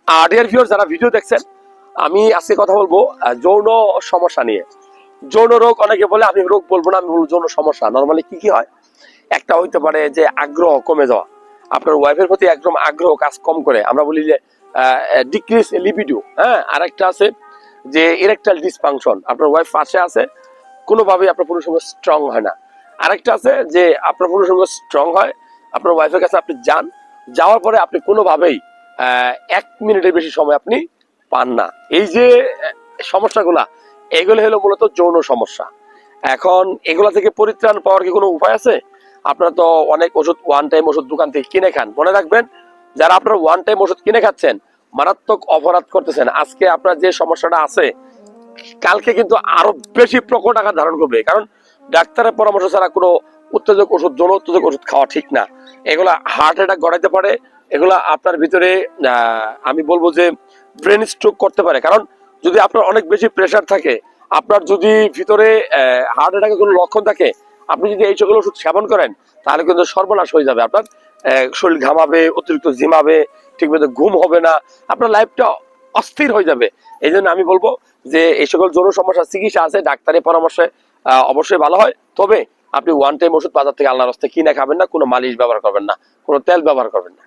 Dear viewer, যারা video দেখছেন, আমি আজকে কথা বলবো যৌন সমস্যা নিয়ে। যৌন রোগ, অনেকে বলে, আমি রোগ বলবো না, আমি বলবো যৌন সমস্যা। নর্মালি কি কি হয়? একটা হইতে পারে যে আগ্রহ কমে যাওয়া, আপনার ওয়াইফের প্রতি একদম আগ্রহ কাজ কম করে, আমরা বলি যে ডিক্রিজ লিবিডো। হ্যাঁ, আরেকটা আছে যে ইরেকটাইল ডিসফাংশন, আপনার ওয়াইফ পাশে আছে, কোনোভাবেই আপনার পুরুষ সঙ্গ স্ট্রং হয় না। আরেকটা আছে যে আপনার পুরুষ সঙ্গ স্ট্রং হয়, আপনার ওয়াইফের কাছে আপনি যান, যাওয়ার পরে আপনি কোনোভাবেই 1 মিনিটের বেশি সময় আপনি পান না। এই যে সমস্যাগুলা, এগুলো হলো মূলত যৌন সমস্যা। এখন এগুলা থেকে পরিত্রাণ পাওয়ার কি কোনো উপায় আছে? আপনারা তো অনেক ওষুধ, ওয়ান টাইম ওষুধ দোকান থেকে কিনে খান। মনে রাখবেন, যারা আপনারা ওয়ান টাইম ওষুধ কিনে খাচ্ছেন, মারাত্মক অপরাধ করতেছেন। আজকে আপনার যে সমস্যাটা আছে, কালকে কিন্তু আরো বেশি প্রকট আকার ধারণ করবে। কারণ ডাক্তারের পরামর্শ ছাড়া কোনো উত্তেজক ওষুধ, যৌন উত্তেজক ওষুধ খাওয়া ঠিক না। এগুলা হার্ট অ্যাটাক ঘটাইতে পারে, এগুলা আপনার ভিতরে আমি বলবো যে ব্রেন স্ট্রোক করতে পারে। কারণ যদি আপনার অনেক বেশি প্রেশার থাকে, আপনার যদি ভিতরে হার্ট অ্যাটাকের কোনো লক্ষণ থাকে, আপনি যদি এই সকল ওষুধ সেবন করেন, তাহলে কিন্তু সর্বনাশ হয়ে যাবে। আপনার শরীর ঘামাবে, অতিরিক্ত ঝিমাবে, ঠিক মতো ঘুম হবে না, আপনার লাইফটা অস্থির হয়ে যাবে। এই জন্য আমি বলবো যে এই সকল যৌন সমস্যার চিকিৎসা আছে, ডাক্তারের পরামর্শে অবশ্যই ভালো হয়। তবে আপনি ওয়ান টাইম ওষুধ বাজার থেকে আল্লাহর রাস্তায় কিনে খাবেন না, কোনো মালিশ ব্যবহার করবেন না, কোনো তেল ব্যবহার করবেন না।